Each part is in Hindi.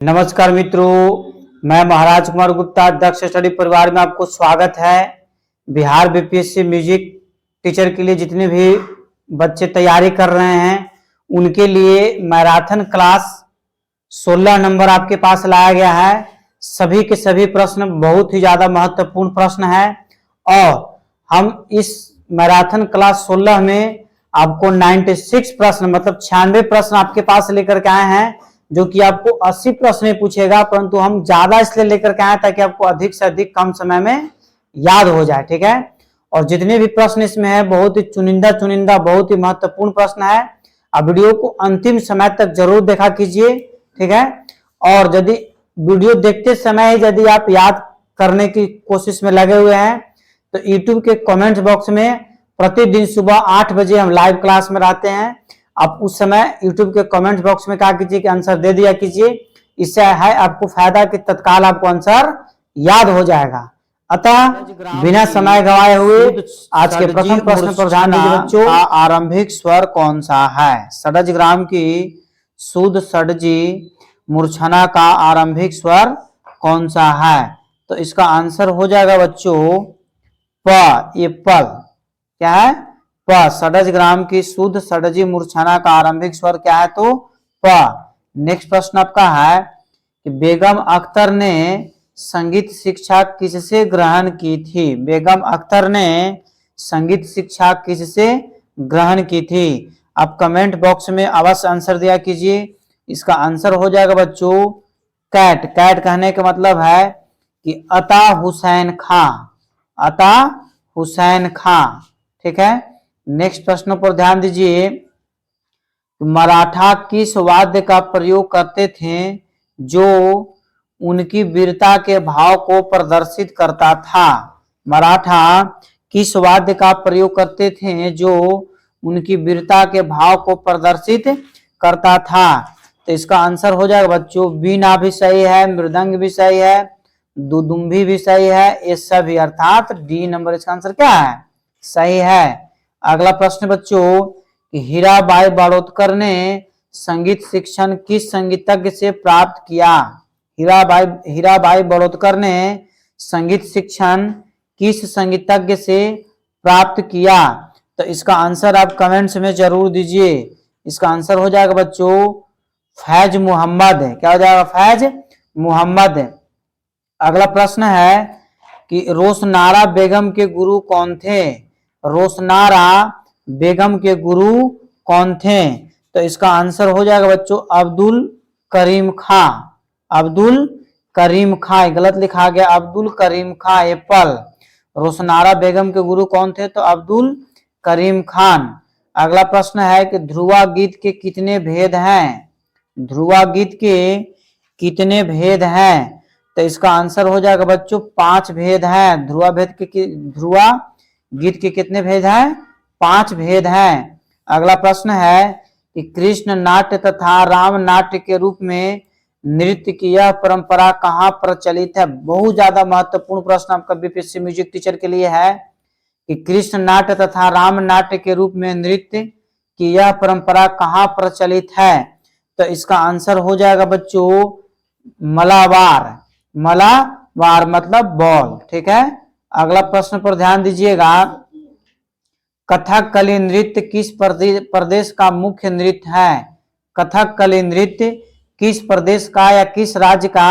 नमस्कार मित्रों, मैं महाराज कुमार गुप्ता दक्ष स्टडी परिवार में आपको स्वागत है। बिहार बीपीएससी म्यूजिक टीचर के लिए जितने भी बच्चे तैयारी कर रहे हैं उनके लिए मैराथन क्लास 16 नंबर आपके पास लाया गया है। सभी के सभी प्रश्न बहुत ही ज्यादा महत्वपूर्ण प्रश्न है और हम इस मैराथन क्लास 16 में आपको 96 प्रश्न मतलब 96 प्रश्न आपके पास लेकर के आए हैं, जो कि आपको 80 प्रश्न पूछेगा, परंतु हम ज्यादा इसलिए लेकर के आए ताकि आपको अधिक से अधिक कम समय में याद हो जाए। ठीक है, और जितने भी प्रश्न इसमें है बहुत ही चुनिंदा बहुत ही महत्वपूर्ण प्रश्न है। आप वीडियो को अंतिम समय तक जरूर देखा कीजिए। ठीक है, और यदि वीडियो देखते समय यदि आप याद करने की कोशिश में लगे हुए हैं तो यूट्यूब के कमेंट बॉक्स में प्रतिदिन सुबह 8 बजे हम लाइव क्लास में रहते हैं। आप उस समय YouTube के कमेंट बॉक्स में कहा कीजिए कि आंसर दे दिया कीजिए। इससे है आपको फायदा कि तत्काल आपको आंसर याद हो जाएगा। अतः बिना समय गवाए हुए आज के प्रथम प्रश्न पर ध्यान दीजिए बच्चों। आरंभिक स्वर कौन सा है? षडजग्राम की शुद्ध षडजी मूर्छना का आरंभिक स्वर कौन सा है? तो इसका आंसर हो जाएगा बच्चों प। ये पल क्या है? प। षडजग्राम की शुद्ध षडजी मूर्छना का आरंभिक स्वर क्या है? तो प। नेक्स्ट प्रश्न आपका है कि बेगम अख्तर ने संगीत शिक्षा किससे ग्रहण की थी? बेगम अख्तर ने संगीत शिक्षा किससे ग्रहण की थी? आप कमेंट बॉक्स में अवश्य आंसर दिया कीजिए। इसका आंसर हो जाएगा बच्चों कैट। कैट कहने का मतलब है कि अता हुसैन खां। अता हुसैन खां। ठीक है, नेक्स्ट प्रश्न पर ध्यान दीजिए। मराठा किस वाद्य का प्रयोग करते थे जो उनकी वीरता के भाव को प्रदर्शित करता था? मराठा किस वाद्य का प्रयोग करते थे जो उनकी वीरता के भाव को प्रदर्शित करता था? तो इसका आंसर हो जाएगा बच्चों वीणा भी सही है, मृदंग भी सही है, दुदुम्भी भी सही है, ये सभी अर्थात डी नंबर इसका आंसर क्या है? सही है। अगला प्रश्न बच्चों कि हीराबाई बारोतकर ने संगीत शिक्षण किस संगीतज्ञ से प्राप्त किया? हीराबाई बारोतकर ने संगीत शिक्षण किस संगीतज्ञ से प्राप्त किया? तो इसका आंसर आप कमेंट्स में जरूर दीजिए। इसका आंसर हो जाएगा बच्चों फैज मोहम्मद। क्या हो जाएगा? फैज मोहम्मद। अगला प्रश्न है कि रोशनारा बेगम के गुरु कौन थे? रोशनारा बेगम के गुरु कौन थे? तो इसका आंसर हो जाएगा बच्चों अब्दुल करीम खां। अब्दुल करीम खां, गलत लिखा गया, अब्दुल करीम खां एप्पल। रोशनारा बेगम के गुरु कौन थे? तो अब्दुल करीम खान। अगला प्रश्न है कि ध्रुवा गीत के कितने भेद हैं? ध्रुवा गीत के कितने भेद हैं? तो इसका आंसर हो जाएगा बच्चों 5 भेद हैं। ध्रुवा गीत के कितने भेद हैं? 5 भेद हैं। अगला प्रश्न है कि कृष्ण नाट्य तथा राम नाट्य के रूप में नृत्य की यह परंपरा कहाँ प्रचलित है? बहुत ज्यादा महत्वपूर्ण प्रश्न आपका बीपीएससी म्यूजिक टीचर के लिए है कि कृष्ण नाट्य तथा राम नाट्य के रूप में नृत्य की यह परंपरा कहाँ प्रचलित है? तो इसका आंसर हो जाएगा बच्चों मलाबार। मलाबार मतलब बॉल। ठीक है, अगला प्रश्न पर ध्यान दीजिएगा। कथकली नृत्य किस प्रदेश का मुख्य नृत्य है? कथकली नृत्य किस प्रदेश का या किस राज्य का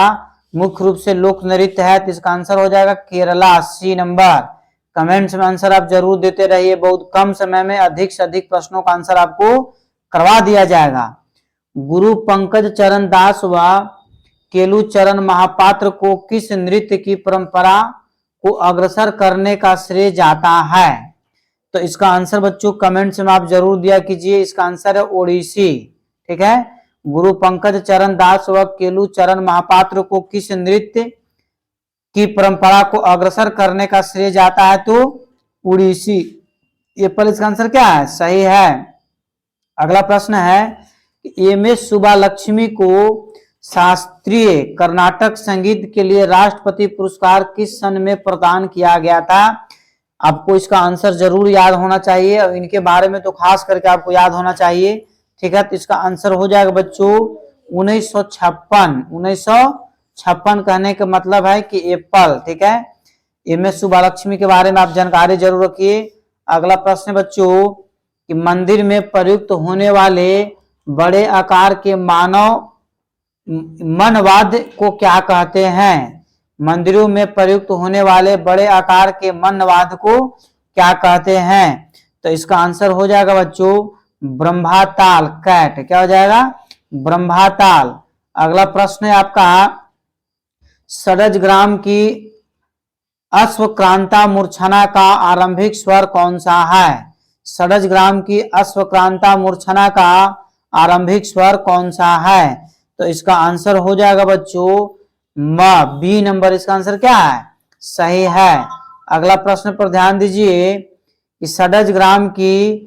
मुख्य रूप से लोक नृत्य है? तो इसका आंसर हो जाएगा केरला। C number. कमेंट्स में आंसर आप जरूर देते रहिए। बहुत कम समय में अधिक से अधिक प्रश्नों का आंसर आपको करवा दिया जाएगा। गुरु पंकज चरण दास व केलू चरण महापात्र को किस नृत्य की परंपरा को अग्रसर करने का श्रेय जाता है? तो इसका आंसर बच्चों कमेंट्स में आप जरूर दिया कीजिए। इसका आंसर है ओडिसी। ठीक है, गुरु पंकज चरण दास व केलू चरण महापात्र को किस नृत्य की परंपरा को अग्रसर करने का श्रेय जाता है? तो ओडिसी। ये पर इसका आंसर क्या है? सही है। अगला प्रश्न है एम एस सुब्बालक्ष्मी को शास्त्रीय कर्नाटक संगीत के लिए राष्ट्रपति पुरस्कार किस सन में प्रदान किया गया था? आपको इसका आंसर जरूर याद होना चाहिए और इनके बारे में तो खास करके आपको याद होना चाहिए। ठीक है, तो इसका आंसर हो जाएगा बच्चों 1956 कहने का मतलब है कि एप्पल, ठीक है। MS सुब्बालक्ष्मी के बारे में आप जानकारी जरूर रखिए। अगला प्रश्न बच्चों कि मंदिर में प्रयुक्त होने वाले बड़े आकार के मानव मनवाद्य को क्या कहते हैं? मंदिरों में प्रयुक्त होने वाले बड़े आकार के मनवाद्य को क्या कहते हैं? तो इसका आंसर हो जाएगा बच्चों ब्रह्माताल, कैट। क्या हो जाएगा? ब्रह्माताल। अगला प्रश्न है आपका षडजग्राम की अश्वक्रांता मूर्छना का आरंभिक स्वर कौन सा है? षडजग्राम की अश्वक्रांता मूर्छना का आरंभिक स्वर कौन सा है? तो इसका आंसर हो जाएगा बच्चों म, बी नंबर इसका आंसर क्या है? सही है। अगला प्रश्न पर ध्यान दीजिए कि षडजग्राम की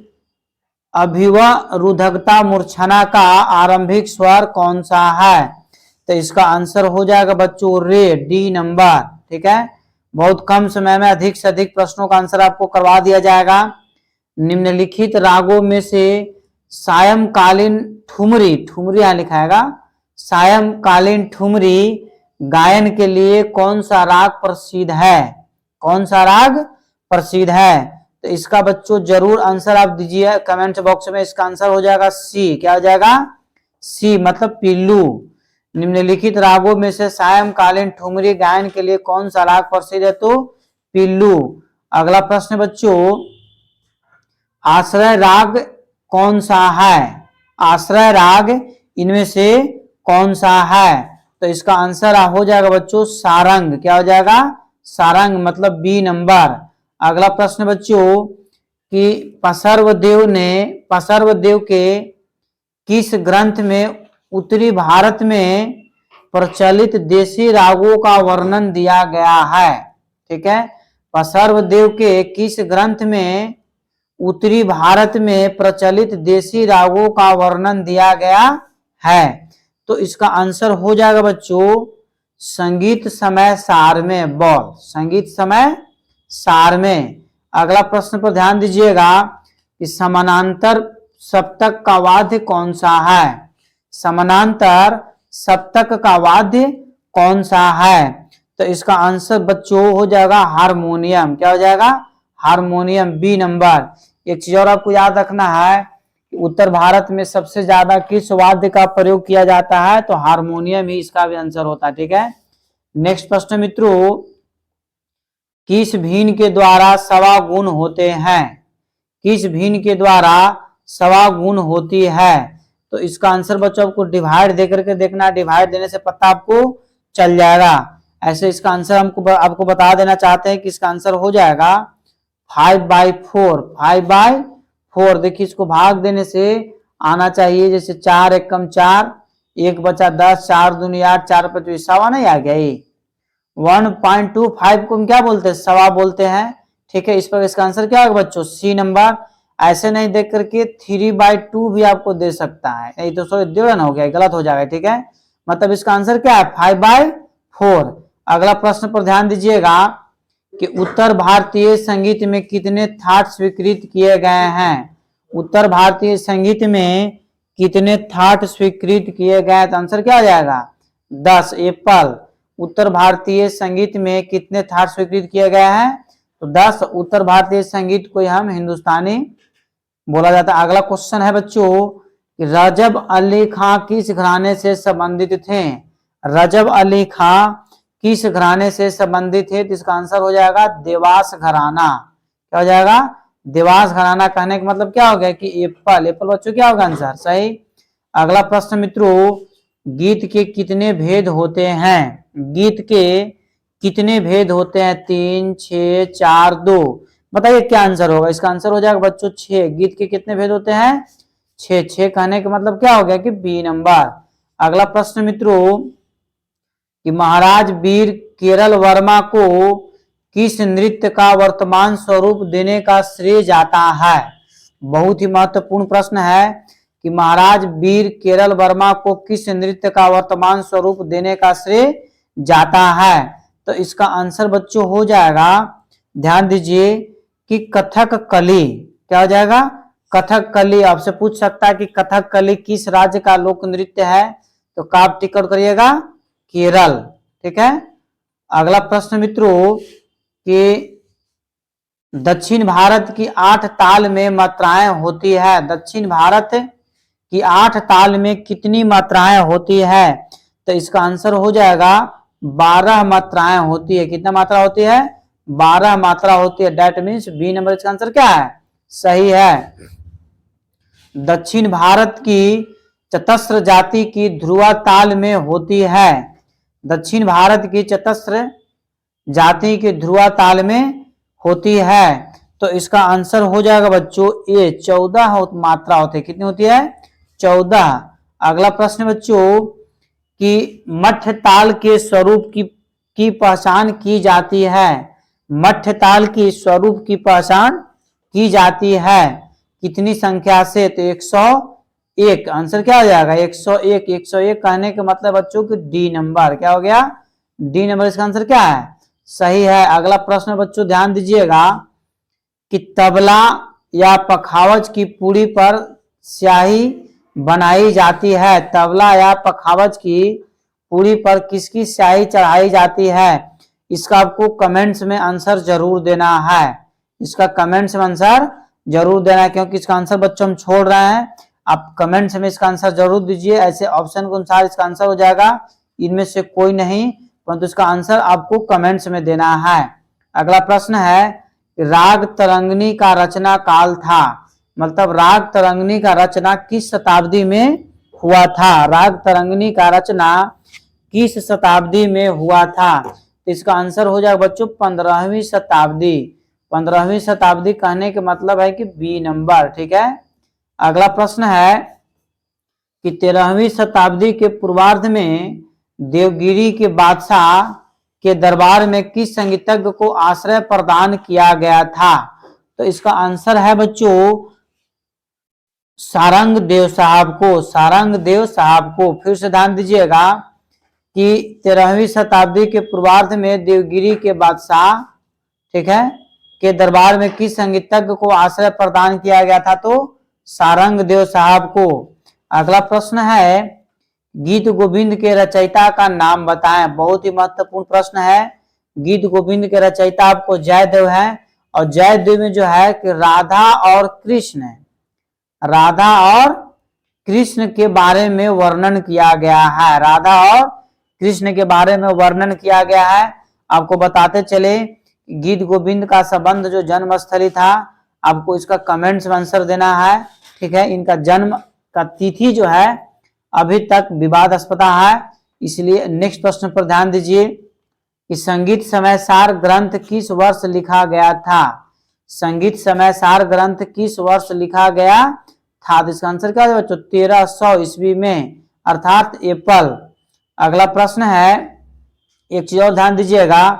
अभिवरुद्धता मूर्छना का आरंभिक स्वर कौन सा है? तो इसका आंसर हो जाएगा बच्चों रे, डी नंबर, ठीक है। बहुत कम समय में अधिक से अधिक प्रश्नों का आंसर आपको करवा दिया जाएगा। निम्नलिखित रागों में से सायंकालीन ठुमरी, ठुमरी यहां लिखाएगा, सायंकालीन ठुमरी गायन के लिए कौन सा राग प्रसिद्ध है? कौन सा राग प्रसिद्ध है? तो इसका बच्चों जरूर आंसर आप दीजिए कमेंट बॉक्स में। इसका आंसर हो जाएगा सी। क्या हो जाएगा? सी मतलब पिल्लू। निम्नलिखित रागों में से सायंकालीन ठुमरी गायन के लिए कौन सा राग प्रसिद्ध है? तो पिल्लू। अगला प्रश्न बच्चों आश्रय राग कौन सा है? आश्रय राग इनमें से कौन सा है? तो इसका आंसर हो जाएगा बच्चों सारंग। क्या हो जाएगा? सारंग मतलब बी नंबर। अगला प्रश्न बच्चों कि पसर्वदेव के किस ग्रंथ में उत्तरी भारत में प्रचलित देशी रागों का वर्णन दिया गया है? ठीक है, पसर्वदेव के किस ग्रंथ में उत्तरी भारत में प्रचलित देशी रागों का वर्णन दिया गया है? तो इसका आंसर हो जाएगा बच्चों संगीत समय सार में, बॉल, संगीत समय सार में। अगला प्रश्न पर ध्यान दीजिएगा कि समानांतर सप्तक का वाद्य कौन सा है? समानांतर सप्तक का वाद्य कौन सा है? तो इसका आंसर बच्चों हो जाएगा हारमोनियम। क्या हो जाएगा? Harmonium, B number. एक चीज और आपको याद रखना है कि उत्तर भारत में सबसे ज्यादा किस वाद्य का प्रयोग किया जाता है? तो हारमोनियम ही इसका भी आंसर होता है। ठीक है, नेक्स्ट प्रश्न मित्रों किस भिन्न के द्वारा सवा गुण होते हैं? किस भिन्न के द्वारा सवा गुण होती है? तो इसका आंसर बच्चों आपको डिवाइड दे करके देखना, डिवाइड देने से पता आपको चल जाएगा। ऐसे इसका आंसर हमको आपको बता देना चाहते हैं कि इसका आंसर हो जाएगा 5/4। 5/4 देखिए इसको भाग देने से आना चाहिए, जैसे 4 एकम 4, 1 बचा 10, 4 दूनी 8, 4 5 सवा नहीं आ गया। 1.25 को हम क्या बोलते हैं? सवा बोलते हैं। ठीक है, इस पर इसका आंसर क्या होगा बच्चों? C number. ऐसे नहीं देख करके 3/2 भी आपको दे सकता है, नहीं तो सॉरी डेढ़ हो गया, गलत हो जाएगा। ठीक है, मतलब इसका आंसर क्या है? 5/4। अगला प्रश्न पर ध्यान दीजिएगा कि उत्तर भारतीय संगीत में कितने थाट स्वीकृत किए गए हैं? उत्तर भारतीय संगीत में कितने थाट स्वीकृत किए गए? तो आंसर क्या आ जाएगा? 10। एप्पल। उत्तर भारतीय संगीत में कितने थाट स्वीकृत किए गए हैं? तो 10। उत्तर भारतीय संगीत को हम हिंदुस्तानी बोला जाता है। अगला क्वेश्चन है बच्चों कि रजब अली खां किस घराने से संबंधित थे? रजब अली खां किस घराने से संबंधित थे? तो इसका आंसर हो जाएगा देवास घराना। क्या हो जाएगा? देवास घराना। कहने का मतलब क्या हो गया कि एप्पल। एप्पल बच्चों क्या होगा आंसर? सही। अगला प्रश्न मित्रों गीत के कितने भेद होते हैं? गीत के कितने भेद होते हैं? 3, 6, 4, 2। बताइए क्या आंसर होगा? इसका आंसर हो जाएगा बच्चों 6। गीत के कितने भेद होते हैं? 6। 6 कहने का मतलब क्या हो गया कि बी नंबर। अगला प्रश्न मित्रों कि महाराज वीर केरल वर्मा को किस नृत्य का वर्तमान स्वरूप देने का श्रेय जाता है? बहुत ही महत्वपूर्ण प्रश्न है कि महाराज वीर केरल वर्मा को किस नृत्य का वर्तमान स्वरूप देने का श्रेय जाता है? तो इसका आंसर बच्चों हो जाएगा, ध्यान दीजिए कि कथक कली। क्या हो जाएगा? कथक कली। आपसे पूछ सकता है कि कथक कली किस राज्य का लोक नृत्य है? तो का आप टिक आउट करिएगा केरल। ठीक है। अगला प्रश्न मित्रों कि दक्षिण भारत की 8 ताल में मात्राएं होती है। दक्षिण भारत की 8 ताल में कितनी मात्राएं होती है? तो इसका आंसर हो जाएगा 12 मात्राएं होती है। कितना मात्रा होती है? 12 मात्रा होती है। डेट मीन्स बी नंबर इसका आंसर क्या है? सही है। दक्षिण भारत की चतस्र जाति की ध्रुवा ताल में होती है। दक्षिण भारत की चतस्र जाति की ध्रुवा ताल में होती है। तो इसका आंसर हो जाएगा बच्चों ए 14 मात्रा होती है। कितनी होती है? 14। अगला प्रश्न बच्चों कि मध्य ताल के स्वरूप की पहचान की जाती है। मध्य ताल की स्वरूप की पहचान की जाती है कितनी संख्या से? तो 101। आंसर क्या हो जाएगा? 101। 101 कहने का मतलब बच्चों की डी नंबर। क्या हो गया? डी नंबर इसका आंसर क्या है? सही है। अगला प्रश्न बच्चों ध्यान दीजिएगा कि तबला या पखावज की पूरी पर स्याही बनाई जाती है। तबला या पखावज की पूरी पर किसकी स्याही चढ़ाई जाती है? इसका आपको कमेंट्स में आंसर जरूर देना है। इसका कमेंट्स में आंसर जरूर देना है, क्योंकि इसका आंसर बच्चों हम छोड़ रहे हैं। आप कमेंट्स में इसका आंसर जरूर दीजिए। ऐसे ऑप्शन के अनुसार इसका आंसर हो जाएगा। इनमें से कोई नहीं, परंतु इसका आंसर आपको कमेंट्स में देना है। अगला प्रश्न है राग तरंगिणी का रचना काल था। मतलब राग तरंगिणी का रचना किस शताब्दी में हुआ था? राग तरंगिणी का रचना किस शताब्दी में हुआ था? तो इसका आंसर हो जाएगा बच्चों 15वीं शताब्दी। 15वीं शताब्दी कहने के मतलब है कि बी नंबर। ठीक है। अगला प्रश्न है कि 13वीं शताब्दी के पूर्वार्ध में देवगिरी के बादशाह के दरबार में किस संगीतज्ञ को आश्रय प्रदान किया गया था? तो इसका आंसर है बच्चों सारंग देव साहब को। सारंग देव साहब को। फिर से ध्यान दीजिएगा कि 13वीं शताब्दी के पूर्वार्ध में देवगिरी के बादशाह, ठीक है, के दरबार में किस संगीतज्ञ को आश्रय प्रदान किया गया था? तो सारंग देव साहब को। अगला प्रश्न है गीत गोविंद के रचयिता का नाम बताएं। बहुत ही महत्वपूर्ण प्रश्न है। गीत गोविंद के रचयिता आपको जयदेव है, और जयदेव में जो है कि राधा और कृष्ण, राधा और कृष्ण के बारे में वर्णन किया गया है। राधा और कृष्ण के बारे में वर्णन किया गया है। आपको बताते चले गीत गोविंद का संबंध जो जन्मस्थली था, आपको इसका कमेंट्स में आंसर देना है। ठीक है। इनका जन्म का तिथि जो है अभी तक विवादास्पद है, इसलिए नेक्स्ट प्रश्न पर ध्यान दीजिए कि संगीत समय सार ग्रंथ किस वर्ष लिखा गया था? संगीत समय सार ग्रंथ किस वर्ष लिखा गया था? तो इसका आंसर क्या है बच्चों? 1300 ईस्वी में, अर्थात अप्रैल। अगला प्रश्न है, एक चीज और ध्यान दीजिएगा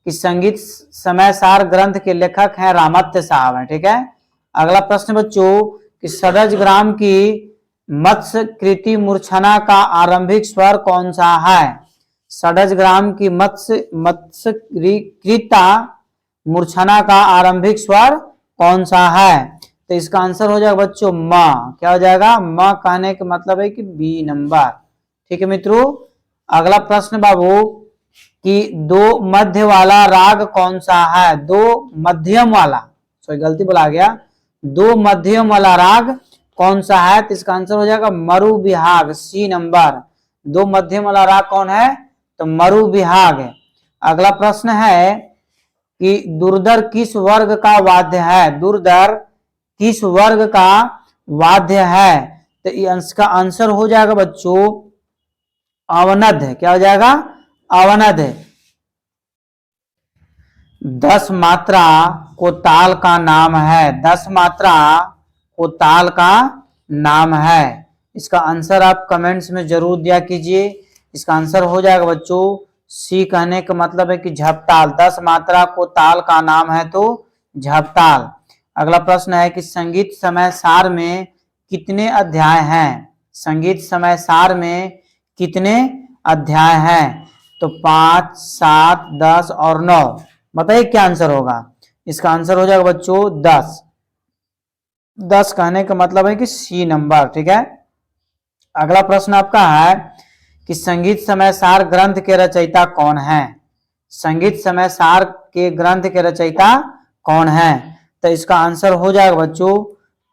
कि संगीत समय सार ग्रंथ के लेखक हैं रामत्य साहब हैं। ठीक है। अगला प्रश्न बच्चों कि षडज ग्राम की मत्स्य कृति मूर्छना का आरंभिक स्वर कौन सा है? षडज ग्राम की मत्स्य कृता मूर्छना का आरंभिक स्वर कौन सा है? तो इसका आंसर हो जाएगा बच्चों म। क्या हो जाएगा? म कहने का मतलब है कि बी नंबर। ठीक है मित्रों। अगला प्रश्न बाबू कि दो मध्य वाला राग कौन सा है? दो मध्यम वाला, सॉरी गलती बोला गया, दो मध्यम वाला राग कौन सा है? तो इसका आंसर हो जाएगा मरु विहाग, सी नंबर। दो मध्यम वाला राग कौन है? तो मरु विहाग। अगला प्रश्न है कि दुर्धर किस वर्ग का वाद्य है? दुर्धर किस वर्ग का वाद्य है? तो इसका आंसर हो जाएगा बच्चों अवनद। क्या हो जाएगा? अवनद। 10 मात्रा को ताल का नाम है। 10 मात्रा को ताल का नाम है। इसका आंसर आप कमेंट्स में जरूर दिया कीजिए। इसका आंसर हो जाएगा बच्चों सी। कहने का मतलब है कि झपताल। 10 मात्रा को ताल का नाम है तो झपताल। अगला प्रश्न है कि संगीत समय सार में कितने अध्याय हैं? संगीत समय सार में कितने अध्याय हैं? तो 5, 7, 10 और 9। बताइए क्या आंसर होगा? इसका आंसर हो जाएगा बच्चों 10। 10 कहने का मतलब है कि सी नंबर। ठीक है। अगला प्रश्न आपका है कि संगीत समय सार ग्रंथ के रचयिता कौन है। संगीत समय सार के ग्रंथ के रचयिता कौन है? तो इसका आंसर हो जाएगा बच्चों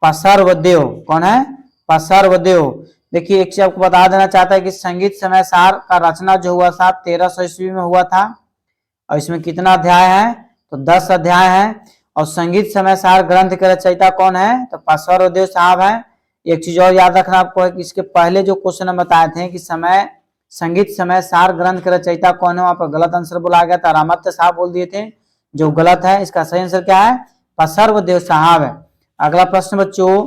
पसर्वदेव। कौन है? पसर्वदेव। देखिए एक चीज आपको बता देना चाहता है कि संगीत समय सार का रचना जो हुआ था 1300 ईस्वी में हुआ था। और इसमें कितना अध्याय है? तो 10 अध्याय है। और संगीत समय सार ग्रंथ के रचयिता कौन है? तो पसर्वदेव साहब है। एक चीज और याद रखना आपको है कि इसके पहले जो क्वेश्चन हम बताए थे कि संगीत समय सार ग्रंथ के रचयिता कौन है, वहां पर गलत आंसर बोला गया था, रामात्य साहब बोल दिए थे, जो गलत है। इसका सही आंसर क्या है? पसर्वदेव साहब है। अगला प्रश्न बच्चों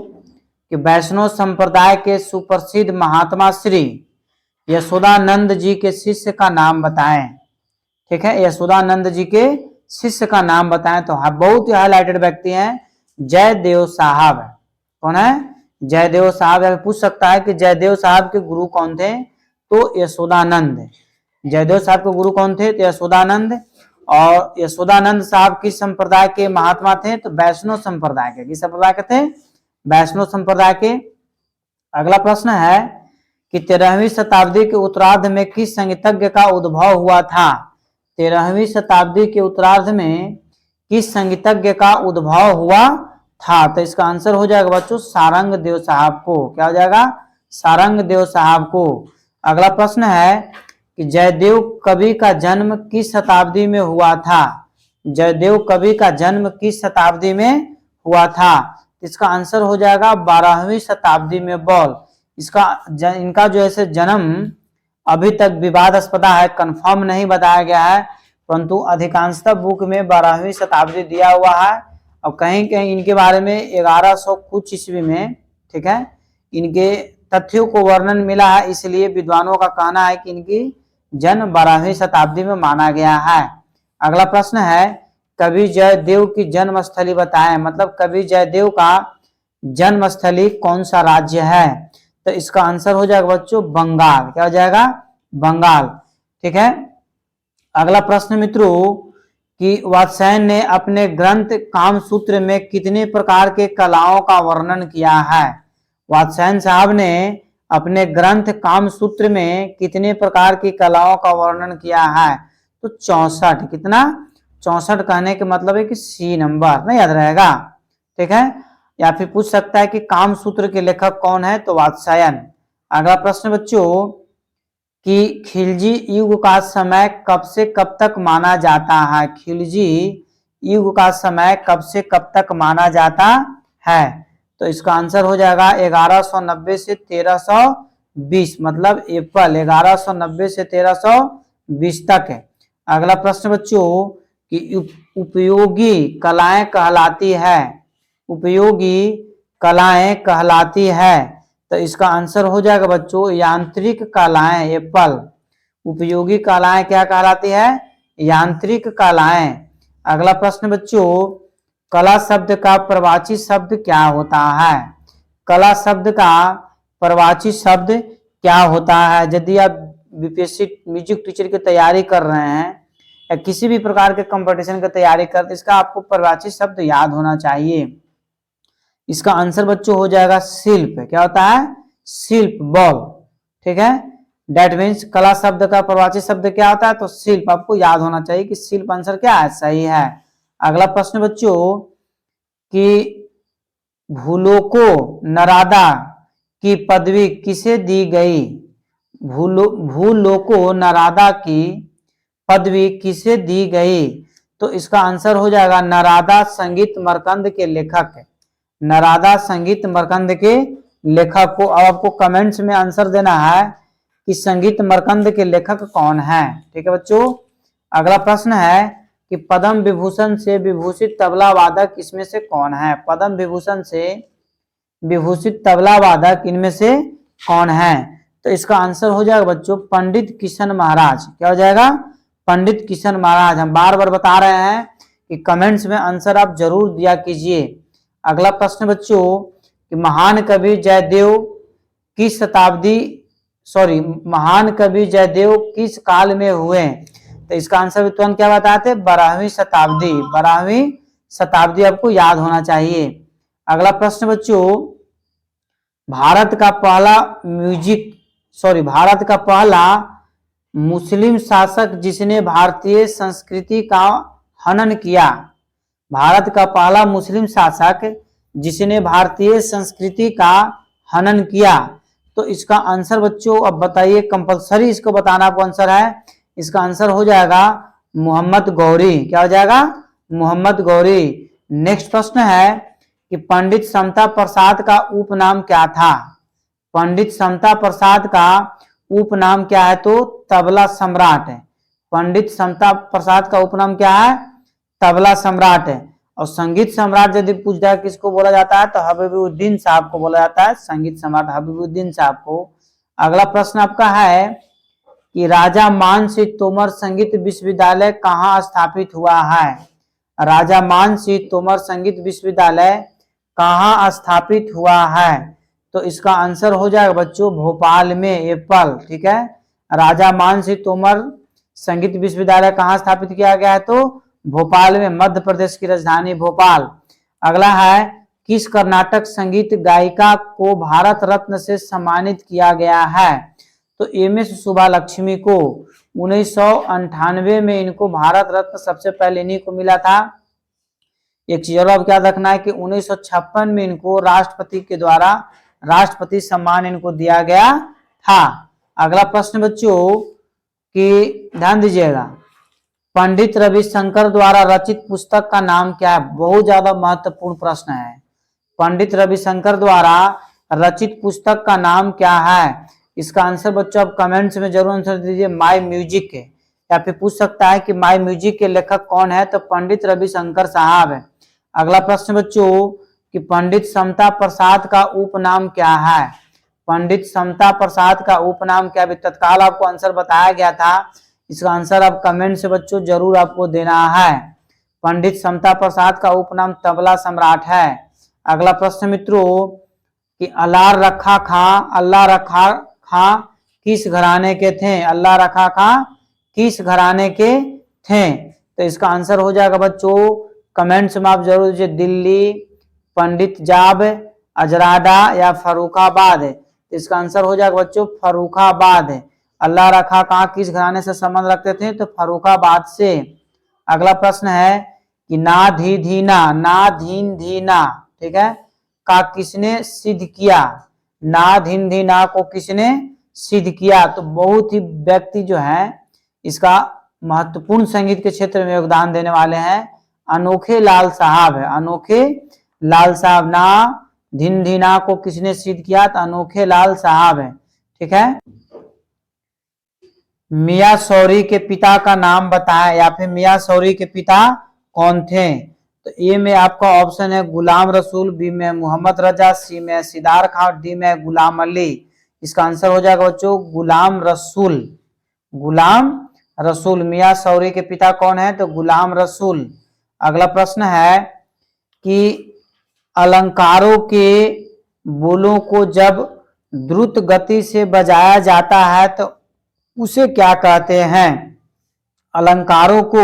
कि वैष्णव संप्रदाय के सुप्रसिद्ध महात्मा श्री यशोदानंद जी के शिष्य का नाम बताएं। ठीक है, यशोदानंद जी के शिष्य का नाम बताएं। तो बहुत ही हाईलाइटेड व्यक्ति हैं, जयदेव साहब। कौन है? जयदेव साहब। पूछ सकता है कि जयदेव साहब के गुरु कौन थे? तो यशोदानंद। जयदेव साहब के गुरु कौन थे? तो यशोदानंद। और यशोदानंद साहब किस संप्रदाय के महात्मा थे? तो वैष्णव संप्रदाय के। किस संप्रदाय के थे? वैष्णव संप्रदाय के। अगला प्रश्न है कि 13वीं शताब्दी के उत्तरार्ध में किस संगीतज्ञ का उद्भव हुआ था? 13वीं शताब्दी के उत्तरार्ध में किस संगीतज्ञ का उद्भव हुआ था? तो इसका आंसर हो जाएगा बच्चों सारंग देव साहब को। क्या हो जाएगा? सारंग देव साहब को। अगला प्रश्न है कि जयदेव कवि का जन्म किस शताब्दी में हुआ था? जयदेव कवि का जन्म किस शताब्दी में हुआ था? इसका आंसर हो जाएगा 12वीं शताब्दी में। बॉल इनका जो है जन्म अभी तक विवादास्पद है, कंफर्म नहीं बताया गया है, परंतु अधिकांशतः बुक में 12वीं शताब्दी दिया हुआ है। और कहीं कहीं इनके बारे में 1100 कुछ ईस्वी में, ठीक है, इनके तथ्यों को वर्णन मिला है। इसलिए विद्वानों का कहना है कि इनकी जन्म 12वीं शताब्दी में माना गया है। अगला प्रश्न है कवि जयदेव की जन्मस्थली बताएं। मतलब कवि जयदेव का जन्मस्थली कौन सा राज्य है? तो इसका आंसर हो जाएगा बच्चों बंगाल। क्या हो जाएगा? बंगाल। ठीक है। अगला प्रश्न मित्रों कि वात्स्यायन ने अपने ग्रंथ कामसूत्र में कितने प्रकार के कलाओं का वर्णन किया है? वात्स्यायन साहब ने अपने ग्रंथ कामसूत्र में कितने प्रकार की कलाओं का वर्णन किया है? तो 64। कितना? 64 कहने के मतलब है कि सी नंबर नहीं याद रहेगा। ठीक है। या फिर पूछ सकता है कि कामसूत्र के लेखक कौन है? तो वात्स्यायन। अगला प्रश्न बच्चों कि खिलजी युग का समय कब से कब तक माना जाता है? खिलजी युग का समय कब से कब तक माना जाता है? तो इसका आंसर हो जाएगा 1190 से 1320। मतलब अप्रैल 1190 से 1320 तक है। अगला प्रश्न बच्चों कि उपयोगी कलाएं कहलाती है। उपयोगी कलाएं कहलाती है। तो इसका आंसर हो जाएगा बच्चों यांत्रिक कलाएं। एप्पल। उपयोगी कलाएं क्या कहलाती है? यांत्रिक कलाएं। अगला प्रश्न बच्चों कला शब्द का प्रवाची शब्द क्या होता है? कला शब्द का प्रवाची शब्द क्या होता है? यदि आप बीपीएससी म्यूजिक टीचर की तैयारी कर रहे हैं या किसी भी प्रकार के कंपटीशन की तैयारी करते, इसका आपको प्रवाची शब्द याद होना चाहिए। इसका आंसर बच्चों हो जाएगा शिल्प। क्या होता है? शिल्प। बॉल। ठीक है। डेट मीन्स कला शब्द का प्रवाची शब्द क्या होता है? तो शिल्प। आपको याद होना चाहिए कि शिल्प आंसर क्या है? सही है। अगला प्रश्न बच्चों कि भूलोको नरादा की पदवी किसे दी गई? भूलोको नरादा की पदवी किसे दी गई? तो इसका आंसर हो जाएगा नरादा संगीत मरकंद के लेखक। नरादा संगीत मरकंद के लेखक को। अब आपको कमेंट्स में आंसर देना है कि संगीत मरकंद के लेखक कौन है। ठीक है बच्चों। अगला प्रश्न है कि पद्म विभूषण से विभूषित तबला वादक इसमें से कौन है? पद्म विभूषण से विभूषित तबला वादक इनमें से कौन है? तो इसका आंसर हो जाएगा बच्चों पंडित किशन महाराज। क्या हो जाएगा? पंडित किशन महाराज। हम बार बार बता रहे हैं कि कमेंट्स में आंसर आप जरूर दिया कीजिए। अगला प्रश्न बच्चों कि महान कवि जयदेव किस किस काल में हुए? तो इसका आंसर तुरंत क्या बताते? 12वीं शताब्दी। 12वीं शताब्दी आपको याद होना चाहिए। अगला प्रश्न बच्चों भारत का पहला भारत का पहला मुस्लिम शासक जिसने भारतीय संस्कृति का हनन किया। भारत का पहला मुस्लिम शासक जिसने भारतीय संस्कृति का हनन किया। तो इसका आंसर बच्चों अब बताइए, कंपलसरी इसको बताना आपको आंसर है। इसका आंसर हो जाएगा मोहम्मद गौरी। क्या हो जाएगा? मोहम्मद गौरी। नेक्स्ट प्रश्न है कि पंडित समता प्रसाद का उपनाम क्या था? पंडित समता प्रसाद का उपनाम क्या है? तो तबला सम्राट है। पंडित समता प्रसाद का उपनाम क्या है? तबला सम्राट है। और संगीत सम्राट यदि पूछता है किसको बोला जाता है तो हबीबुद्दीन साहब को बोला जाता है, संगीत सम्राट हबीबुद्दीन साहब को। अगला प्रश्न आपका है कि राजा मान सिंह तोमर संगीत विश्वविद्यालय कहाँ स्थापित हुआ है? राजा मान सिंह तोमर संगीत विश्वविद्यालय कहाँ स्थापित हुआ है? तो इसका आंसर हो जाएगा बच्चों भोपाल में, एप्पल। ठीक है, राजा मान सिंह तोमर संगीत विश्वविद्यालय कहाँ स्थापित किया गया है? तो भोपाल में, मध्य प्रदेश की राजधानी भोपाल। अगला है किस कर्नाटक संगीत गायिका को भारत रत्न से सम्मानित किया गया है? तो एमएस सुब्बालक्ष्मी को 1998 में इनको भारत रत्न सबसे पहले इन्हीं को मिला था। एक चीज और अब याद रखना है कि 1956 में इनको राष्ट्रपति के द्वारा राष्ट्रपति सम्मान इनको दिया गया था। अगला प्रश्न बच्चों कि ध्यान दीजिएगा, पंडित रविशंकर द्वारा रचित पुस्तक का नाम क्या है? बहुत ज्यादा महत्वपूर्ण प्रश्न है। पंडित रविशंकर द्वारा रचित पुस्तक का नाम क्या है? इसका आंसर बच्चों आप कमेंट्स में जरूर आंसर दीजिए, माय म्यूजिक है। या फिर पूछ सकता है कि माय म्यूजिक के लेखक कौन है? तो पंडित रविशंकर साहब है। अगला प्रश्न बच्चों कि पंडित समता प्रसाद का उपनाम क्या है? पंडित समता प्रसाद का उपनाम क्या है? तत्काल आपको आंसर बताया गया था। इसका आंसर आप कमेंट से बच्चों जरूर आपको देना है। पंडित समता प्रसाद का उपनाम तबला सम्राट है। अगला प्रश्न मित्रों कि अल्लाह रखा खां किस घराने के थे? अल्लाह रखा खां किस घराने के थे? तो इसका आंसर हो जाएगा बच्चों कमेंट्स में आप जरूर दीजिए, दिल्ली, पंडित जाब, अजराडा या फर्रुखाबाद है। इसका आंसर हो जाएगा बच्चों फर्रुखाबाद है। अल्लाह रखा खां किस घराने से संबंध रखते थे? तो फर्रुखाबाद से। अगला प्रश्न है कि ना धी धीना, ठीक है, का किसने सिद्ध किया? ना धीन धीना को किसने सिद्ध किया? तो बहुत ही व्यक्ति जो है इसका महत्वपूर्ण संगीत के क्षेत्र में योगदान देने वाले हैं, अनोखे लाल साहब है। अनोखे लाल साहब। ना धीन धीना को किसने सिद्ध किया? तो अनोखे लाल साहब है। ठीक है, मियां शौरी के पिता का नाम बताएं, या फिर मियां शौरी के पिता कौन थे? तो ए में आपका ऑप्शन है गुलाम रसूल, बी में मोहम्मद रजा, सी में सिदार खान, डी में गुलाम अली। इसका आंसर हो जाएगा बच्चों गुलाम रसूल। गुलाम रसूल। मियां शौरी के पिता कौन है? तो गुलाम रसूल। अगला प्रश्न है कि अलंकारों के बोलों को जब द्रुत गति से बजाया जाता है तो उसे क्या कहते हैं? अलंकारों को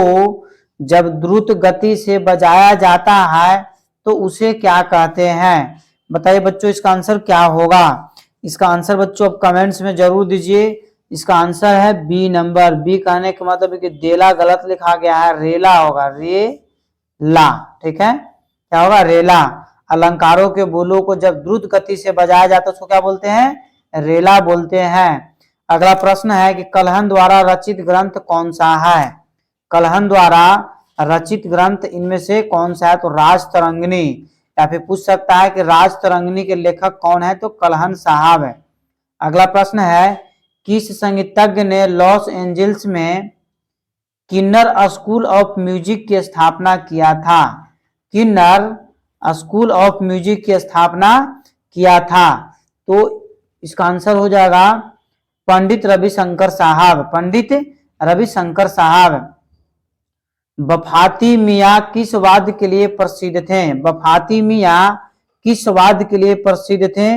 जब द्रुत गति से बजाया जाता है तो उसे क्या कहते हैं? बताइए बच्चों इसका आंसर क्या होगा? इसका आंसर बच्चों आप कमेंट्स में जरूर दीजिए। इसका आंसर है बी नंबर। बी कहने का मतलब है कि देला गलत लिखा गया है, रेला होगा, रेला। ठीक है, क्या होगा? रेला। अलंकारों के बोलों को जब द्रुत गति से बजाया जाता है उसको क्या बोलते हैं? रेला बोलते हैं। अगला प्रश्न है कि कलहन द्वारा रचित ग्रंथ कौन सा है? कलहन द्वारा रचित ग्रंथ इनमें से कौन सा है? तो राजतरंगिणी। या फिर पूछ सकता है कि राजतरंगिणी के लेखक कौन है? तो कलहन साहब है। अगला प्रश्न है किस संगीतज्ञ ने लॉस एंजल्स में किन्नर स्कूल ऑफ म्यूजिक की स्थापना किया था? किन्नर स्कूल ऑफ म्यूजिक की स्थापना किया था। तो इसका आंसर हो जाएगा पंडित रविशंकर साहब। पंडित रविशंकर साहब। बफाती मियाँ किस वाद्य के लिए प्रसिद्ध थे? बफाती मियाँ किस वाद्य के लिए प्रसिद्ध थे?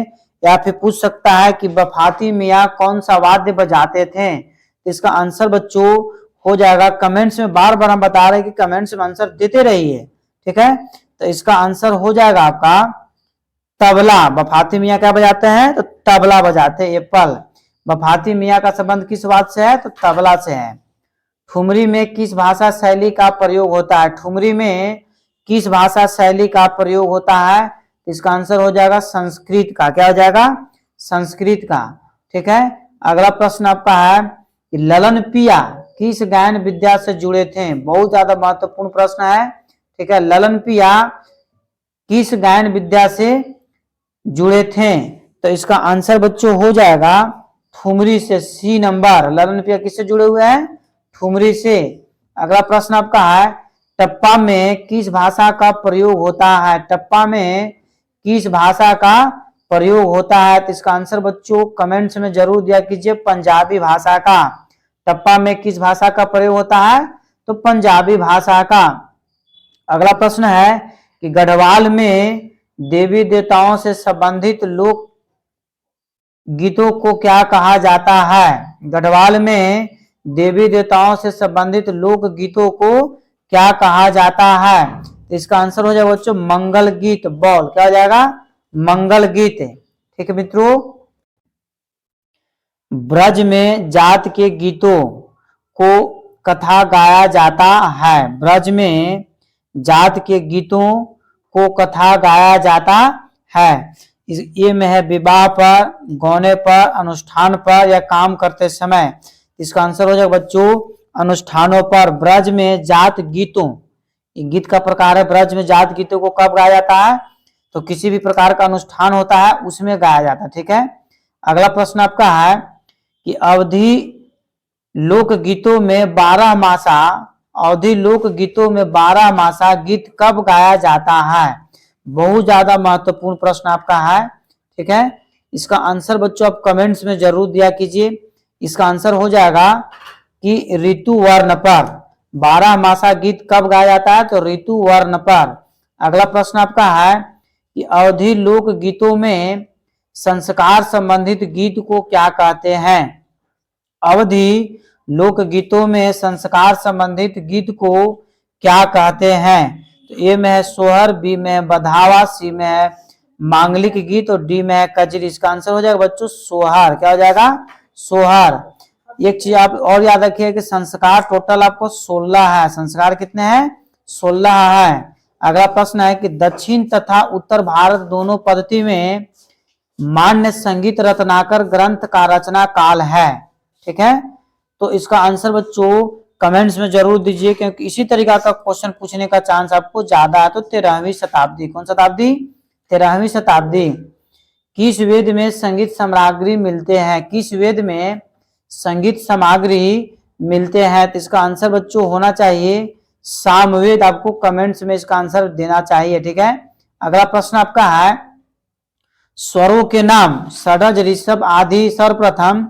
या फिर पूछ सकता है कि बफाती मियाँ कौन सा वाद्य बजाते थे? तो इसका आंसर बच्चों हो जाएगा कमेंट्स में, बार बार हम बता रहे हैं कि कमेंट्स में आंसर देते रहिए। ठीक है, तो इसका आंसर हो जाएगा आपका तबला। बफाती मियाँ क्या बजाते हैं? तो तबला बजाते हैं, एप्पल। बफाती मियाँ का संबंध किस बात से है? तो तबला से है। ठुमरी में किस भाषा शैली का प्रयोग होता है? ठुमरी में किस भाषा शैली का प्रयोग होता है? इसका आंसर हो जाएगा संस्कृत का। क्या हो जाएगा? संस्कृत का। ठीक है। अगला प्रश्न आपका है कि ललन पिया किस गायन विद्या से जुड़े थे? बहुत ज्यादा महत्वपूर्ण प्रश्न है। ठीक है। ललन पिया किस गायन विद्या से जुड़े थे? तो इसका आंसर बच्चों हो जाएगा ठुमरी से। सी नंबर। ललन पिया किससे जुड़े हुए हैं? ठुमरी से। अगला प्रश्न आपका है टप्पा में किस भाषा का प्रयोग होता है? टप्पा में किस भाषा का प्रयोग होता है? तो इसका आंसर बच्चों कमेंट्स में जरूर दिया कीजिए। पंजाबी भाषा का। टप्पा में किस भाषा का प्रयोग होता है? तो पंजाबी भाषा का। अगला प्रश्न है कि गढ़वाल में देवी देवताओं से संबंधित लोक गीतों को क्या कहा जाता है? गढ़वाल में देवी देवताओं से संबंधित लोक गीतों को क्या कहा जाता है? तो इसका आंसर हो जाएगा बच्चों मंगल गीत। बॉल। क्या हो जाएगा? मंगल गीत। ठीक है मित्रों। ब्रज में जात के गीतों को कथा गाया जाता है। ब्रज में जात के गीतों को कथा गाया जाता है। ये में है विवाह पर, गौने पर, अनुष्ठान पर या काम करते समय। इसका आंसर हो जाएगा बच्चों अनुष्ठानों पर। ब्रज में जात गीतों, गीत का प्रकार है। ब्रज में जात गीतों को कब गाया जाता है? तो किसी भी प्रकार का अनुष्ठान होता है उसमें गाया जाता है। ठीक है। अगला प्रश्न आपका है कि अवधि लोक गीतों में 12 मासा, अवधि लोक गीतों में 12 मासा गीत कब गाया जाता है? बहुत ज्यादा महत्वपूर्ण प्रश्न आपका है। ठीक है। इसका आंसर बच्चों आप कमेंट्स में जरूर दिया कीजिए। इसका आंसर हो जाएगा कि ऋतु वर्ण पर। 12 मासा गीत कब गाया जाता है? तो ऋतु वर्ण पर। अगला प्रश्न आपका है कि अवधि लोक गीतों में संस्कार संबंधित गीत को क्या कहते हैं? अवधि लोक गीतों में संस्कार संबंधित गीत को क्या कहते हैं? तो ए में है सोहर, बी में है बधावा, सी में है मांगलिक गीत और डी में है कजरी। इसका आंसर हो जाएगा बच्चों सोहर। क्या हो जाएगा? सोहर। एक चीज आप और याद रखिए कि संस्कार टोटल आपको 16 है। संस्कार कितने हैं? 16 है। अगला प्रश्न है कि दक्षिण तथा उत्तर भारत दोनों पद्धति में मान्य संगीत रत्नाकर ग्रंथ का रचना काल है। ठीक है। तो इसका आंसर बच्चों कमेंट्स में जरूर दीजिए क्योंकि इसी तरीका का क्वेश्चन पूछने का चांस आपको ज्यादा है। तो 13वीं शताब्दी। कौन शताब्दी? 13वीं शताब्दी। किस वेद में संगीत सामग्री मिलते हैं? किस वेद में संगीत सामग्री मिलते हैं? तो इसका आंसर बच्चों होना चाहिए सामवेद। आपको कमेंट्स में इसका आंसर देना चाहिए। ठीक है। अगला प्रश्न आपका है स्वरों के नाम षड्ज, ऋषभ आदि सर्वप्रथम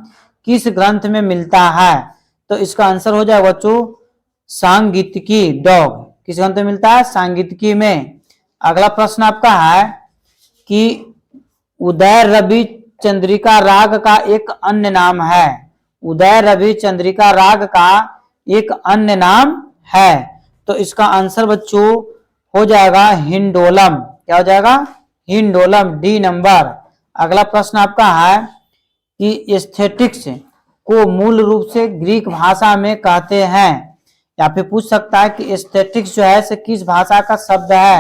किस ग्रंथ में मिलता है? तो इसका आंसर हो जाएगा बच्चों सांगीतिकी। डॉग। किस ग्रंथ में मिलता है? सांगीतिकी में। अगला प्रश्न आपका है कि उदय रवि चंद्रिका राग का एक अन्य नाम है। उदय रवि चंद्रिका राग का एक अन्य नाम है। तो इसका आंसर बच्चों हो जाएगा हिंडोलम। क्या हो जाएगा? हिंडोलम। D number. अगला प्रश्न आपका है कि एस्थेटिक्स को मूल रूप से ग्रीक भाषा में कहते हैं। या फिर पूछ सकता है कि एस्थेटिक्स जो है से किस भाषा का शब्द है?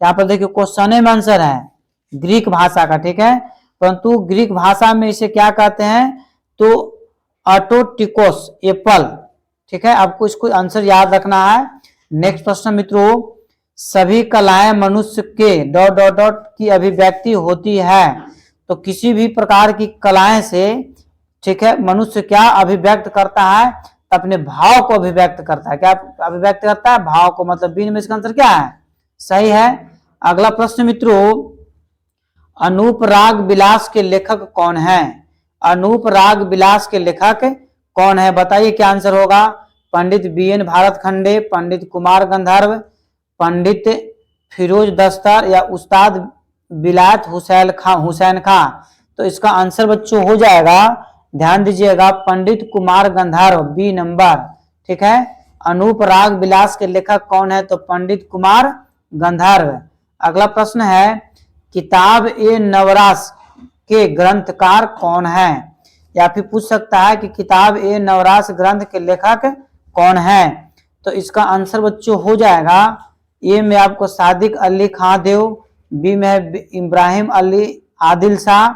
यहाँ पर देखिए क्वेश्चन में आंसर है ग्रीक भाषा का। ठीक है। परंतु ग्रीक भाषा में इसे क्या कहते हैं? तो ऑटोटिकोस एप्पल। ठीक है। आपको इसको आंसर याद रखना है। नेक्स्ट प्रश्न मित्रों सभी कलाएं मनुष्य के ... की अभिव्यक्ति होती है। तो किसी भी प्रकार की कलाएं से ठीक है मनुष्य क्या अभिव्यक्त करता है? अपने भाव को अभिव्यक्त करता है। क्या अभिव्यक्त करता है? भाव को। मतलब बी में इसका आंसर क्या है? सही है। अगला प्रश्न मित्रों अनूप राग विलास के लेखक कौन है? अनूप राग विलास के लेखक कौन है? बताइए क्या आंसर होगा? पंडित बीएन भारतखंडे, पंडित कुमार गंधर्व, पंडित फिरोज दस्तर या उस्ताद विलायत हुसैन खां। तो इसका आंसर बच्चों हो जाएगा ध्यान दीजिएगा पंडित कुमार गंधर्व। B number. ठीक है। अनूप राग विलास के लेखक कौन है? तो पंडित कुमार गंधर्व। अगला प्रश्न है किताब ए नवरास के ग्रंथकार कौन है? या फिर पूछ सकता है कि किताब ए नवरास ग्रंथ के लेखक कौन है। तो इसका आंसर बच्चों हो जाएगा, ए में आपको सादिक अली खां देव, बी में है इब्राहिम अली आदिल शाह,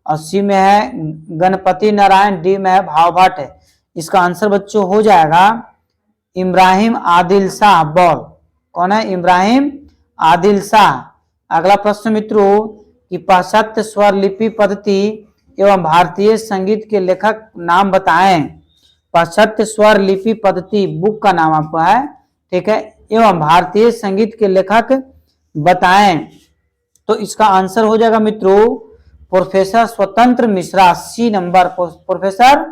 और सी में है गणपति नारायण, डी में है भाव भट्ट। इसका आंसर बच्चों हो जाएगा इब्राहिम आदिल शाह बॉल। कौन है? इब्राहिम आदिल शाह। अगला प्रश्न मित्रों कि पाश्चात्य स्वर लिपि पद्धति एवं भारतीय संगीत के लेखक नाम बताएं। पाश्चात्य स्वर लिपि पद्धति बुक का नाम आपको है, ठीक है, एवं भारतीय संगीत के लेखक बताएं। तो इसका आंसर हो जाएगा मित्रों प्रोफेसर स्वतंत्र मिश्रा, सी नंबर, प्रोफेसर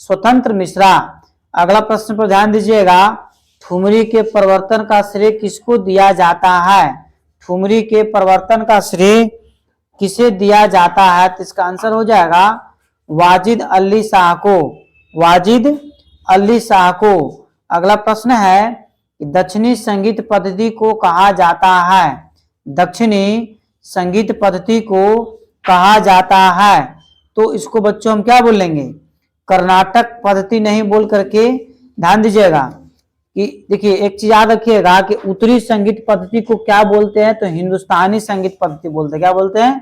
स्वतंत्र मिश्रा। अगला प्रश्न पर ध्यान दीजिएगा, ठुमरी के प्रवर्तन का श्रेय किसको दिया जाता है? ठुमरी के प्रवर्तन का श्रेय किसे दिया जाता है? तो इसका आंसर हो जाएगा वाजिद अली शाह को, वाजिद अली शाह को। अगला प्रश्न है कि दक्षिणी संगीत पद्धति को कहा जाता है? दक्षिणी संगीत पद्धति को कहा जाता है, तो इसको बच्चों हम क्या बोलेंगे? कर्नाटक पद्धति नहीं बोल करके ध्यान दीजिएगा कि देखिए एक चीज याद रखिएगा कि उत्तरी संगीत पद्धति को क्या बोलते हैं? तो हिंदुस्तानी संगीत पद्धति बोलते हैं। क्या बोलते हैं?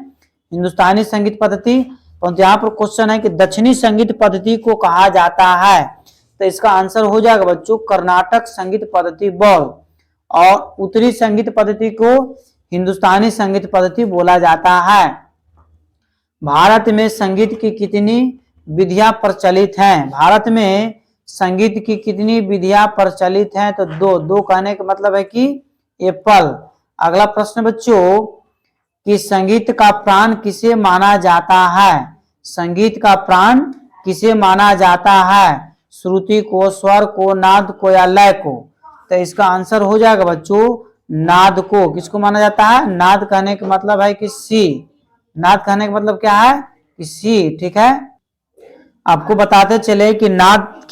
हिंदुस्तानी संगीत पद्धति। परंतु यहाँ पर क्वेश्चन है कि दक्षिणी संगीत पद्धति को कहा जाता है, तो इसका आंसर हो जाएगा बच्चों कर्नाटक संगीत पद्धति बॉल, और उत्तरी संगीत पद्धति को हिंदुस्तानी संगीत पद्धति बोला जाता है। भारत में संगीत की कितनी विधियां प्रचलित हैं? भारत में संगीत की कितनी विधियां प्रचलित हैं? तो दो कहने का मतलब है कि एप्पल। अगला प्रश्न बच्चों कि संगीत का प्राण किसे माना जाता है? संगीत का प्राण किसे माना जाता है? श्रुति को, स्वर को, नाद को या लय को? तो इसका आंसर हो जाएगा बच्चों नाद को। किसको माना जाता है? नाद कहने का मतलब है कि सी। नाद कहने का मतलब क्या है? कि सी, ठीक है। आपको बताते चले कि नाद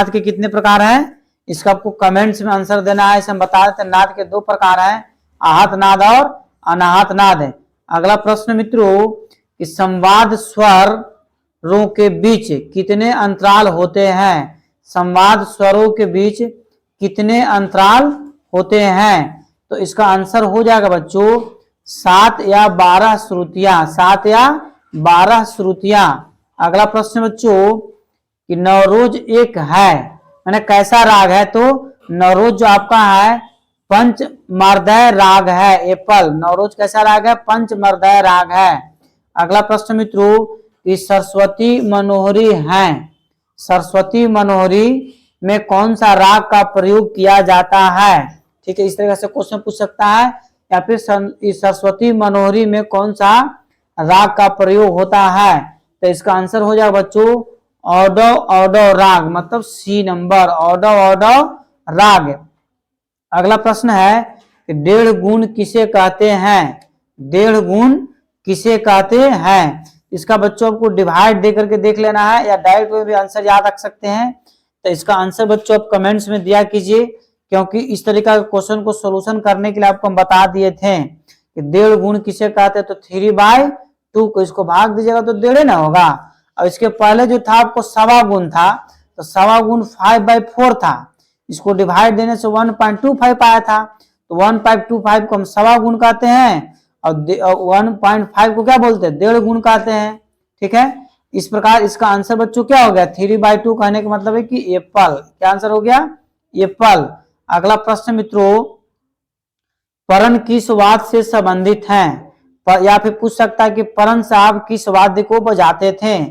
के कितने प्रकार हैं, इसका आपको कमेंट्स में आंसर देना है। इसे हम बता देते हैं, नाद के 2 प्रकार हैं, आहत नाद और अनाहत नाद है। अगला प्रश्न मित्रों कि संवाद स्वरों के बीच कितने अंतराल होते हैं? संवाद स्वरों के बीच कितने अंतराल होते हैं? तो इसका आंसर हो जाएगा बच्चों 7 या 12 श्रुतियां, 7 या 12 श्रुतियां। अगला प्रश्न बच्चों कि नवरोज एक है, मैंने कैसा राग है? तो नवरोज जो आपका है पंचमर्दय राग है, एप्पल। नवरोज कैसा राग है? पंचमर्दय राग है। अगला प्रश्न मित्रों कि सरस्वती मनोहरी है, सरस्वती मनोहरी में कौन सा राग का प्रयोग किया जाता है? ठीक है, इस तरह से क्वेश्चन पूछ सकता है। या फिर सरस्वती मनोहरी में कौन सा राग का प्रयोग होता है? तो इसका आंसर हो जाएगा बच्चों औडव औडव राग, मतलब सी नंबर, औडव औडव राग। अगला प्रश्न है कि 1.5 गुण किसे कहते हैं? 1.5 गुण किसे कहते हैं? इसका बच्चों आपको डिवाइड दे करके देख लेना है, या डायरेक्ट में भी आंसर याद रख सकते हैं। तो इसका आंसर बच्चों आप कमेंट्स में दिया कीजिए, क्योंकि इस तरीका के क्वेश्चन को सोल्यूशन करने के लिए आपको हम बता दिए थे कि 1.5 गुण किसे कहते हैं। तो 3/2 को इसको भाग दीजिएगा तो 1.5 ना होगा। और इसके पहले जो था आपको 1.25 गुण था, तो 1.25 गुण 5/4 था। इसको डिवाइड देने से 1.25 आया था, तो 1.25 को हम 1.25 गुण कहते हैं, और 1.5 को क्या बोलते हैं? 1.5 गुण कहते हैं, ठीक है। इस प्रकार इसका आंसर बच्चों क्या हो गया? 3/2 कहने का मतलब है कि एप्पल। क्या आंसर हो गया? एप्पल। अगला प्रश्न मित्रों परण किस वाद्य से संबंधित हैं? या फिर पूछ सकता है कि परन साहब किस वाद्य को बजाते थे?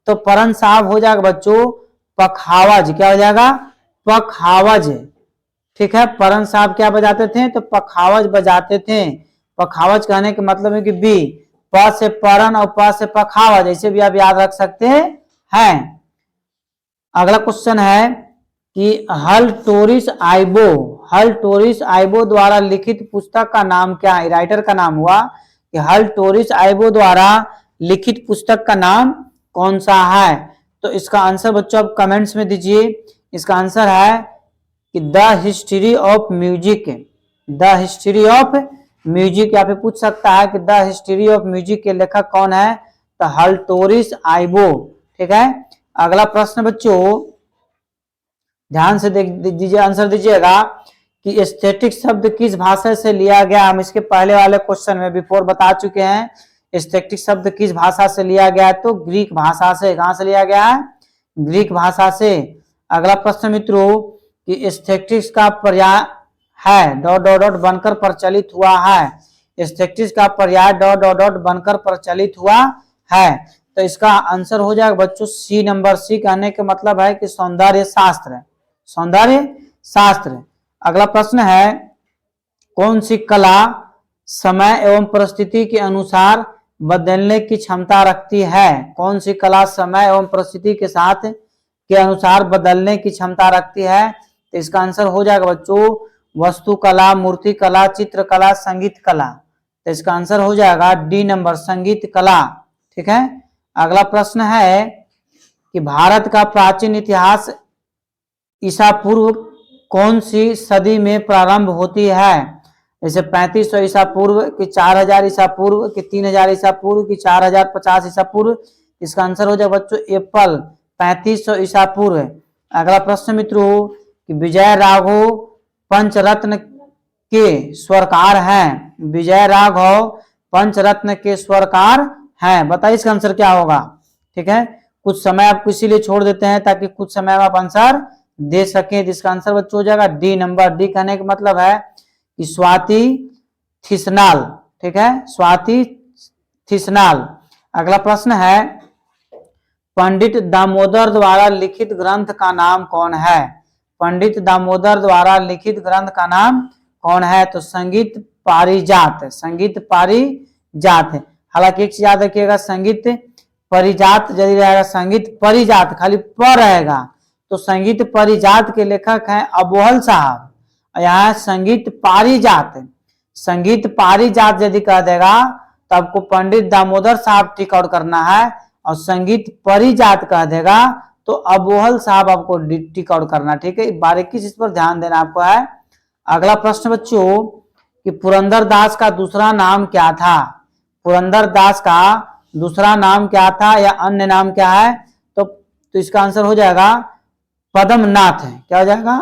तो परन साहब हो जाएगा बच्चों पखावज। क्या हो जाएगा? पखावज, ठीक है। परन साहब क्या बजाते थे? तो पखावज बजाते थे। पखावज कहने का मतलब है कि बी, प से परन और प से पखावज, ऐसे भी आप याद रख सकते हैं। अगला क्वेश्चन है कि हल टोरिस आइबो द्वारा लिखित पुस्तक का नाम क्या है? राइटर का नाम हुआ कि हल टोरिस आइबो द्वारा लिखित पुस्तक का नाम कौन सा है? तो इसका आंसर बच्चों आप कमेंट्स में दीजिए। इसका आंसर है कि the history of music, the history of music. या फिर पूछ सकता है कि द हिस्ट्री ऑफ म्यूजिक के लेखक कौन है? तो हल टोरिस आइबो, ठीक है। अगला प्रश्न बच्चों ध्यान से देख दीजिए, आंसर दीजिएगा कि एस्थेटिक शब्द किस भाषा से लिया गया। हम इसके पहले वाले क्वेश्चन में बिफोर बता चुके हैं एस्थेटिक शब्द किस भाषा से लिया गया है, तो ग्रीक भाषा से। कहां से लिया गया है? ग्रीक भाषा से। अगला प्रश्न मित्रों कि एस्थेटिक्स का पर्याय है डॉट डॉट डॉट बनकर प्रचलित हुआ है। एस्थेटिक्स का पर्याय डॉट डॉट डॉट बनकर प्रचलित हुआ है, तो इसका आंसर हो जाएगा बच्चों सी नंबर। सी कहने के मतलब है कि सौंदर्य शास्त्र, सौंदर्य शास्त्र। अगला प्रश्न है कौन सी कला समय एवं परिस्थिति के अनुसार बदलने की क्षमता रखती है? कौन सी कला समय एवं परिस्थिति के साथ के अनुसार बदलने की क्षमता रखती है? तो इसका आंसर हो जाएगा बच्चों वस्तुकला, मूर्ति कला, चित्रकला, संगीत कला। तो इसका आंसर हो जाएगा डी नंबर संगीत कला। ठीक है। अगला प्रश्न है कि भारत का प्राचीन इतिहास ईसा पूर्व कौन सी सदी में प्रारंभ होती है? जैसे 3500 ईसा पूर्व कि 4000 ईसा पूर्व कि 3000 ईसा पूर्व कि 4050 ईसा पूर्व। इसका आंसर हो जाएगा बच्चों एप्पल 3500 ईसा पूर्व। अगला प्रश्न मित्रों कि विजय राघव पंचरत्न के स्वरकार हैं। विजय राघव पंचरत्न के स्वरकार हैं, बताइए इसका आंसर क्या होगा? ठीक है, कुछ समय आपको इसीलिए छोड़ देते हैं ताकि कुछ समय में आप आंसर दे सकें। जिसका आंसर बच्चों हो जाएगा डी नंबर। डी कहने का मतलब है कि स्वाति थिसनाल। ठीक है, स्वाति थिसनाल। अगला प्रश्न है पंडित दामोदर द्वारा लिखित ग्रंथ का नाम कौन है? पंडित दामोदर द्वारा लिखित ग्रंथ का नाम कौन है? तो संगीत पारिजात। संगीत पारिजात। हालांकि एक चीज याद रखिएगा, संगीत परिजात यदि रहेगा, संगीत परिजात खाली प रहेगा तो संगीत परिजात के लेखक हैं अबोहल साहब। यहाँ संगीत पारिजात, संगीत पारिजात यदि कह देगा तो आपको पंडित दामोदर साहब टिक आउट करना है, और संगीत परिजात कह देगा तो अबोहल साहब आपको टिक आउट करना। ठीक है, बारीकी से इस पर ध्यान देना आपको है। अगला प्रश्न बच्चों कि पुरंदर दास का दूसरा नाम क्या था? पुरंदर दास का दूसरा नाम क्या था या अन्य नाम क्या है? तो इसका आंसर हो जाएगा पद्मनाथ है। क्या हो जाएगा?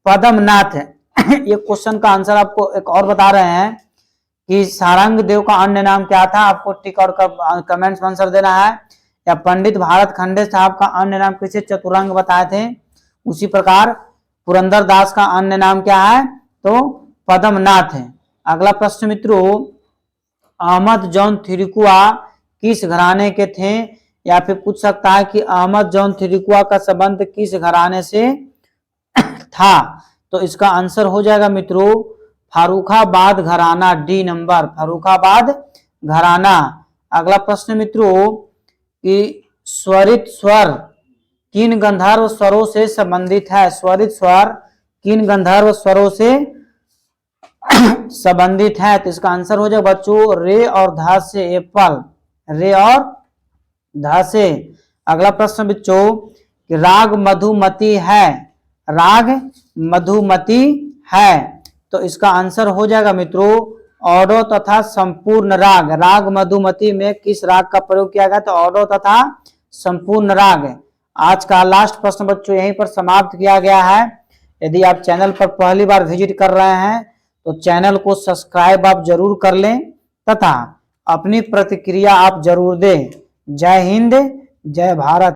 पद्मनाथ है। ये क्वेश्चन का आंसर आपको एक और बता रहे हैं कि सारंग देव का अन्य नाम क्या था? आपको टिक और कमेंट्स में आंसर देना है। या पंडित भारत खंडे साहब का अन्य नाम किसे चतुरंग बताए थे? उसी प्रकार पुरंदर दास का अन्य नाम क्या है? तो पद्मनाथ है। अगला प्रश्न मित्रों अहमद जॉन थिरिकुआ किस घराने के थे? या फिर पूछ सकता है कि अहमद जॉन थिरिकुआ का संबंध किस घराने से था? तो इसका आंसर हो जाएगा मित्रों फारुखाबाद घराना। डी नंबर फारुखाबाद घराना। अगला प्रश्न मित्रों कि स्वरित स्वर किन गंधर्व स्वरों से संबंधित है? स्वरित स्वर किन गंधर्व स्वरों से संबंधित है? तो इसका आंसर हो जाएगा बच्चों रे और ध से एप्पल। रे और ध से। अगला प्रश्न बच्चों कि राग मधुमती है। राग मधुमती है, तो इसका आंसर हो जाएगा मित्रों ऑडो तथा संपूर्ण राग। राग मधुमती में किस राग का प्रयोग किया गया? तो ऑडो तथा संपूर्ण राग। आज का लास्ट प्रश्न बच्चों यहीं पर समाप्त किया गया है। यदि आप चैनल पर पहली बार विजिट कर रहे हैं तो चैनल को सब्सक्राइब आप जरूर कर लें तथा अपनी प्रतिक्रिया आप जरूर दें। जय हिंद, जय भारत।